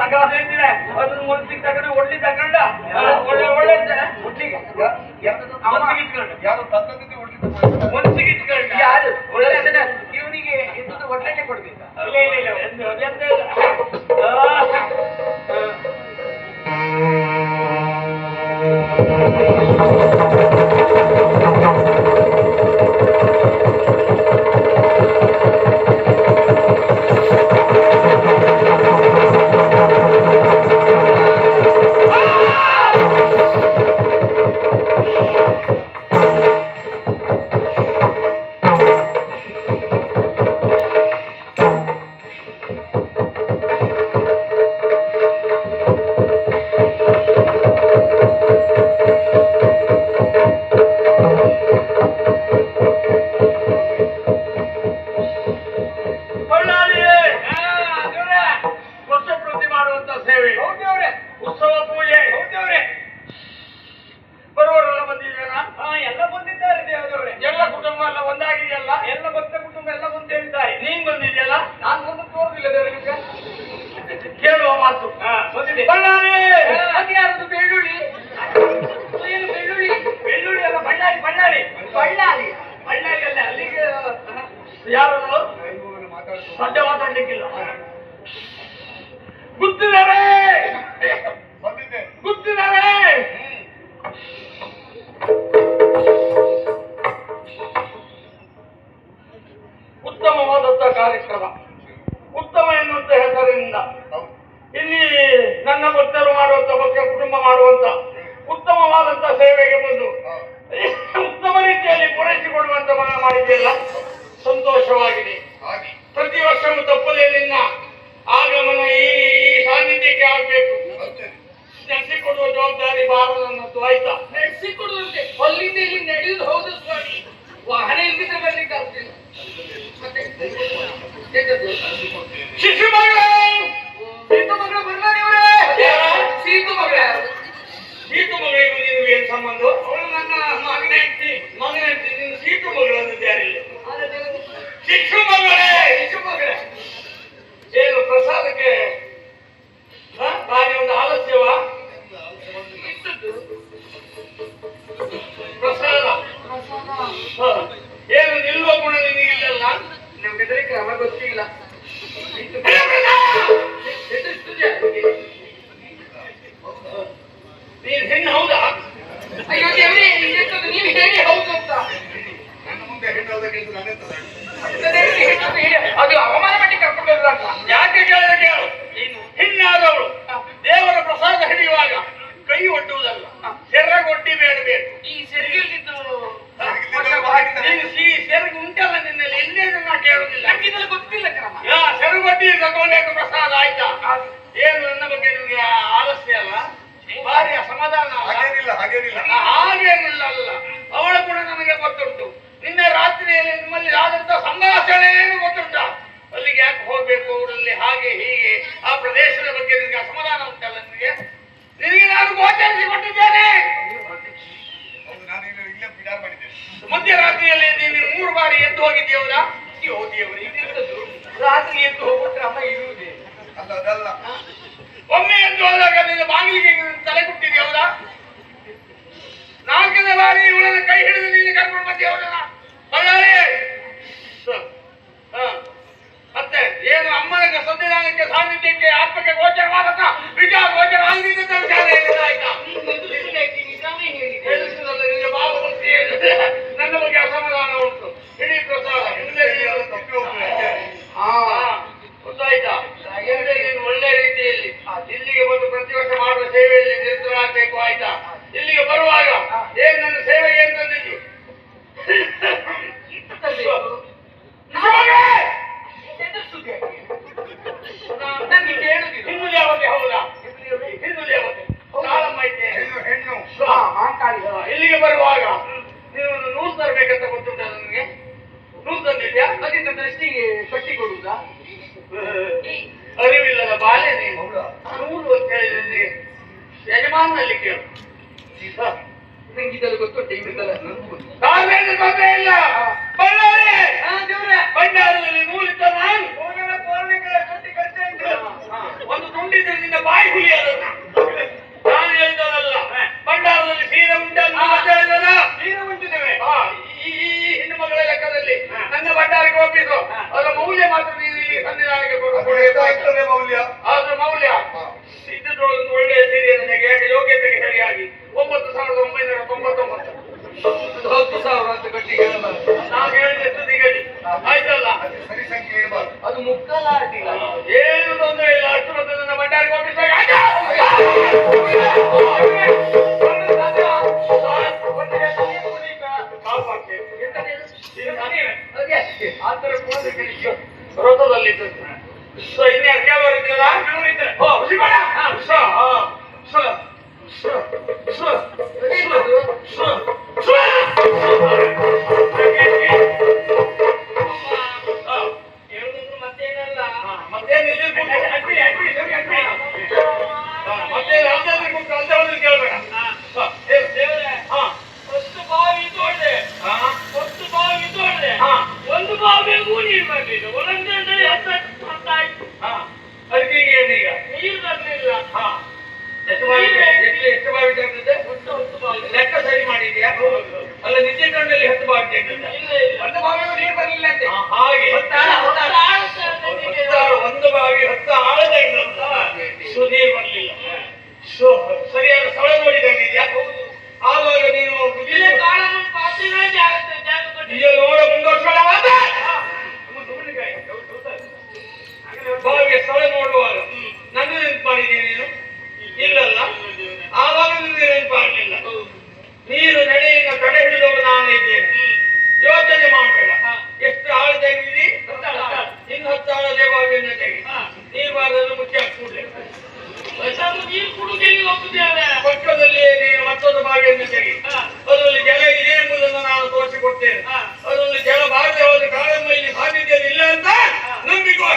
ಅದನ್ನ ಮುನ್ಸಿಗೆ ತಗೊಂಡು ಒಡ್ಲಿ ತಗೊಂಡ ಒಳ್ಳೆ ಒಳ್ಳೆ ಒಟ್ಟಿಗೆ ಯಾರು ತಂದದ್ದು ಮುನ್ಸಿಗೆ ಇಟ್ಕೊಂಡು ಯಾರು ಒಳ್ಳೆ ಇವನಿಗೆ ಇದ್ದು ಒಳ್ಳೆ ಕೊಡ್ಬೇಕು. ಇಲ್ಲ ಇಲ್ಲ ಇಲ್ಲ ಎಂತ ಇಲ್ಲ. ಕೇಳುವ ಮಾತು ಯಾರದು ಬೆಳ್ಳುಳ್ಳಿ ಬೆಳ್ಳುಳ್ಳಿ ಬೆಳ್ಳುಳ್ಳಿ ಅಲ್ಲ ಬಳ್ಳಾರಿ ಬಳ್ಳಾರಿ ಬಳ್ಳಾರಿ ಬಳ್ಳಾರಿ ಅಲ್ಲ ಅಲ್ಲಿಗೆ ಯಾರು ಸದ್ಯ ಮಾತಾಡ್ಲಿಕ್ಕಿಲ್ಲ. ಗುತ್ತಿದ್ದಾರೆ ಗುತ್ತಿದ್ದಾರೆ ಉತ್ತಮವಾದಂತಹ ಕಾರ್ಯಕ್ರಮ ಉತ್ತಮ ಎನ್ನುವಂತ ಹೆಸರಿನಿಂದ ಇಲ್ಲಿ ನನ್ನ ಭಕ್ತರು ಮಾಡುವಂತ ಭಕ್ತ ಕುಟುಂಬ ಮಾಡುವಂತ ಉತ್ತಮವಾದಂತಹ ಸೇವೆಗೆ ಬಂದು ಉತ್ತಮ ರೀತಿಯಲ್ಲಿ ಪೂರೈಸಿಕೊಡುವಂತ ಮಾಡಿದೆಯಲ್ಲ ಸಂತೋಷವಾಗಿದೆ. ಪ್ರತಿ ವರ್ಷವೂ ತಪ್ಪದೇ ನಿನ್ನ ಆಗಮನ ಈ ಸಾನ್ನಿಧ್ಯಕ್ಕೆ ಆಗಬೇಕು. ನಡೆಸಿಕೊಡುವ ಜವಾಬ್ದಾರಿ ಬಾರದನ್ನದ್ದು ಆಯ್ತಾ? ನಡೆಸಿಕೊಡುವಂತೆ ಅಲ್ಲಿಂದ ಇಲ್ಲಿ ನಡೆಯುವುದು ಹೌದು ಸ್ವಾಮಿ. ವಾಹನ ಇಲ್ದಿದ್ರೆ ಬರ್ಲಿಕ್ಕೆ ಆಗ್ತಿಲ್ಲ. ಶಿಶು ಮಗಳ ಸೀತು ಮಗಳ ಬರ್ಲಾರಿಯವರೇ ಸೀತು ಮಗಳ ಸೀತು ಮಗಳಿಗೂ ನಿನಗೆ ಏನ್ ಸಂಬಂಧ? ಅವಳು ನನ್ನ ಮಗನ ಹೆಂಡತಿ ನಿನ್ನ ಸೀತು ಮಗಳು ಅನ್ನೋದು ಯಾರಿಲ್ಲ. ಶಿಶು ಮಗಳೇ ಶಿಶು ಮಗಳೇ ಏನು ಪ್ರಸಾದಕ್ಕೆ ಬಾರಿ ಒಂದು ಆಲಸ್ಯವ ಪ್ರಸಾದ ಏನು ನಿಲ್ಲುವ ಗುಣ ನಿನಗಿಲ್ಲ. ನಮ್ಗೆ ಕ್ರಮ ಗೊತ್ತಿಲ್ಲ. ನೀನ್ ಹೆಣ್ಣು ಹೌದಾ? ಅಯ್ಯೋ ದೇವರೇ ನೀವು ಹೇಳಿ ಹೌದು ಅಂತ ನನ್ನ ಮುಂದೆ ಹೆಣ್ಣೋದಕ್ಕೆ ಅದು ಅವಮಾನ ಮಾಡಿ ಕರ್ಕೊಂಡು ಯಾಕೆ ಕೇಳಿದ ಕೇಳು. ಹೆಣ್ಣಾದವಳು ದೇವರ ಪ್ರಸಾದ ಹಿಡಿಯುವಾಗ ಕೈ ಒಡ್ಡುವುದಲ್ಲ, ಸೆರಗೊಡ್ಡಿ ಬೇಡಬೇಕು. ಈ ಸೆರಗಿಲ್ದಿದ್ದು ಸೆರಗು ಉಂಟಲ್ಲ ನಿನ್ನಲ್ಲಿ ಎಲ್ಲೇನು ನಾ ಕೇಳುವುದಿಲ್ಲ. ಇದರಲ್ಲಿ ಗೊತ್ತಿಲ್ಲ ಕ್ರಮ. ಸೆರಗೊಡ್ಡಿ ತಗೊಳ್ಳೇಕು ಪ್ರಸಾದ ಆಯ್ತಾ? ಏನು ನನ್ನ ಬಗ್ಗೆ ನಿಮಗೆ ಆಲಸ್ಯ ಅಲ್ಲ, ಭಾರಿ ಅಸಮಾಧಾನ ಹಾಗೇನಿಲ್ಲ ಹಾಗೇನಿಲ್ಲ ಅಲ್ಲ. ಅವಳ ಕೂಡ ನನಗೆ ಗೊತ್ತುಂಟು. ನಿನ್ನೆ ರಾತ್ರಿಯಲ್ಲಿ ನಿಮ್ಮಲ್ಲಿ ಆದಂತ ಸಂಭಾಷಣೆ ಏನು ಗೊತ್ತುಂಟ? ಅಲ್ಲಿಗೆ ಯಾಕೆ ಹೋಗ್ಬೇಕು ಅವರಲ್ಲಿ ಹಾಗೆ ಹೀಗೆ ಆ ಪ್ರದೇಶದ ಬಗ್ಗೆ ನಿನಗೆ ಅಸಮಾಧಾನ ಉಂಟಲ್ಲ. ನಿನಗೆ ನಾನು ಗೋಚರಿಸಿಕೊಟ್ಟಿದ್ದೇನೆ. ಮಧ್ಯರಾತ್ರಿಯಲ್ಲಿ ನೀನು 3 ಬಾರಿ ಎದ್ದು ಹೋಗಿದ್ದೀಯೌದಾ? ರಾತ್ರಿ ಎದ್ದು ಹೋಗ್ಬಿಟ್ರೆ ಅಮ್ಮ ಇರುವುದೇ ಅಲ್ಲ. ಒಮ್ಮೆ ಎದ್ದು ಹೋದಾಗ ನಿನ್ನ ಬಾಗಿಲಿಗೆ ತಲೆ ಕೊಟ್ಟಿದ್ದೀಯೌದಾ? 4ನೇ ಬಾರಿ ಇವಳನ್ನ ಕೈ ಹಿಡಿದು ನೀನು ಕರ್ಕೊಂಡು ಬಂದಿಯೌದಲ್ಲ ಬಳ್ಳಾರಿ. ಮತ್ತೆ ಏನು ಅಮ್ಮನ ಸಂವಿಧಾನಕ್ಕೆ ಸಾನ್ನಿಧ್ಯಕ್ಕೆ ಆತ್ಮಕ್ಕೆ ಗೋಚರವಾದಂತ ವಿಚಾರ ಗೋಚರ ಆಗಿದ್ದ ವಿಚಾರ ಏನಿಲ್ಲ ಆಯ್ತಾ? ನನ್ನ ಬಗ್ಗೆ ಅಸಮಾಧಾನ ಉಂಟು. ಇಡೀ ಪ್ರಸಾದ ಗೊತ್ತಾಯ್ತಾ? ನೀನು ಒಳ್ಳೆ ರೀತಿಯಲ್ಲಿ ಇಲ್ಲಿಗೆ ಬಂದು ಪ್ರತಿ ವರ್ಷ ಮಾಡುವ ಸೇವೆಯಲ್ಲಿ ನಿರತರಾಗಬೇಕು ಆಯ್ತಾ? ಇಲ್ಲಿಗೆ ಬರುವಾಗ ಏನ್ ನನ್ನ ಸೇವೆಗೆ ಏನ್ ತಂದಿದ್ದು? ಹಿಂದೂ ದೇವತೆ ಹೌದಾ? ಹಿಂದೂ ದೇವತೆ ಹೆಣ್ಣು ಇಲ್ಲಿಗೆ ಬರುವಾಗ ನೀವು ನೂಲು ತರಬೇಕಂತ ಗೊತ್ತುಂಟ ನನಗೆ. ನೂಲು ತಂದಿದ್ಯಾ? ಅದರಿಂದ ದೃಷ್ಟಿಗೆ ಕಟ್ಟಿ ಕೊಡುವುದಾ? ಅರಿವಿಲ್ಲದ ಬಾಲ್ಯ ನೀನು. ನೂಲು ಅಂತ ಹೇಳಿದ್ರೆ ಯಜಮಾನಲ್ಲಿ ಕೇಳು. ನಂಗಿದ್ದಲು ಗೊತ್ತುಂಟು. ತೊಂದರೆ ಇಲ್ಲ. ಬಳ್ಳಾರಿಯಲ್ಲಿ ನೂಲಿದ್ದ ನಾನು ಒಂದು ತುಂಡಿದ್ರೆ ನಿನ್ನ ಬಾಯಿ ಹುಲಿ ಅದನ್ನ ನಾನು ಹೇಳಿದಲ್ಲ ಭಂಡಾರದಲ್ಲಿ ಸೀರೆ ಉಂಟಲ್ಲ ಸೀರೆ ಉಂಟಿದ್ದೇವೆ ಈ ಹೆಣ್ಣು ಮಗಳ ಲೆಕ್ಕದಲ್ಲಿ ನನ್ನ ಭಂಡಾರಕ್ಕೆ ಒಪ್ಪಿಸು ಅದರ ಮೌಲ್ಯ ಮಾತ್ರ ನೀವು ಇಲ್ಲಿ ಸಂವಿಧಾನಕ್ಕೆ ಆಗ್ತದೆ ಮೌಲ್ಯ ಅದ್ರ ಮೌಲ್ಯ ಇದ್ದದೊಳಗೆ ಒಳ್ಳೆಯ ಸೀರೆ ನನಗೆ ಯೋಗ್ಯತೆಗೆ ಸರಿಯಾಗಿ 9,999 10,000 ಅಂತ ಗಟ್ಟಿ ನಾವು ಹೇಳಿದಷ್ಟು ದಿಗಡಿ ಆಯ್ತಲ್ಲ ಸರಿ ಸಂಖ್ಯೆ ಇರಬಾರ್ದು ಅದು ಮುಕ್ಕಲ ಆಟಿಲ್ಲ ಏನು ತೊಂದರೆ ಇಲ್ಲ ಅಷ್ಟು ಮತ್ತೆ ನನ್ನ ಭಂಡಾರಕ್ಕೆ ಒಪ್ಪಿಸಾಗ ವ್ರತದಲ್ಲಿ ಇನ್ಯಾರು ಕೆಲವರು ಇದ್ರಲ್ಲ ಮತ್ತೇನಲ್ಲ ಮತ್ತೇನು ಕೇಳ್ಬೇಡ ಹೊತ್ತು ಬಾವಿ ತೋಡ್ದೆ ಹೊತ್ತು ಬಾವಿ ತೋಡ್ದೆ ಒಂದು ಬಾವಿಗೂ ನೀರು ಬರ್ಲಿಲ್ಲ ಒಂದೊಂದೇ ಹತ್ತಾಯ್ತು ಅದಕ್ಕೆ ಏನೀಗ ನೀರು ಬರ್ಲಿಲ್ಲ ಎಷ್ಟು ಬಾವಿ ಎಷ್ಟು ಬಾವಿ ತೆಗೆದಿದ್ದೆ ಹೊತ್ತು ಬಾವಿ ಲೆಕ್ಕ ಸರಿ ಮಾಡಿದ್ಯಾ ಅಲ್ಲ ನಿಜ ಕಣ್ಣಲ್ಲಿ 10 ಬಾವಿ ತೆಗೆದಿದ್ದ ಒಂದು ಬಾವಿಗೂ ನೀರು ಬರ್ಲಿಲ್ಲ ಅಂತೆ ಹಾಗೆ ಒಂದು ಬಾವಿ 10 ಆಳದ ಸುನೀರು ಬರ್ಲಿಲ್ಲ ಸರಿಯಾದ ಸ್ಥಳ ನೋಡಿ ತಂದಿದ್ಯಾ ಆವಾಗ ನೀನು ನೋಡ ಮುಂದುವರ್ಸೋಣ ಬಾವಿಗೆ ಸ್ಥಳ ನೋಡುವಾಗ ನನ್ನ ನೆನಪು ಮಾಡಿದ್ದೀನಿ ನೀನು ಇಲ್ಲಲ್ಲ ಆವಾಗ ನಿಮಗೆ ನೆನಪು ಆಗಲಿಲ್ಲ ನೀರು ನಡೆಯಿಂದ ತಡೆ ಹಿಡಿದವರು ನಾನು ಇದ್ದೇನೆ ಯೋಚನೆ ಮಾಡಬೇಡ ಎಷ್ಟು ಆಳ ತೆಗೆದಿದಿ ಇನ್ನು 10 ಆಳದೇ ಬಾವಿಯನ್ನು ತೆಗಿ ನೀರು ಬಾರದನ್ನು ಮುಖ್ಯ ಕೂಡಲೇ ನೀರು ಕುಡುಗೆಗೆ ಹೋಗುತ್ತೇವೆ ಪಕ್ಕದಲ್ಲಿ ನೀನು ಮತ್ತೊಂದು ಬಾವಿಯನ್ನು ತೆಗಿ ಅದರಲ್ಲಿ ಜಲ ಇದೆ ಎಂಬುದನ್ನು ನಾನು ತೋರಿಸಿಕೊಡ್ತೇನೆ ಅದರಲ್ಲಿ ಜಲ ಬಾರದೆ ಹೋದ ಕಾಳಮ್ಮಲ್ಲಿ ಸಾನ್ನಿಧ್ಯದಲ್ಲಿ ಇಲ್ಲ ಅಂತ ನಂಬಿಕೋ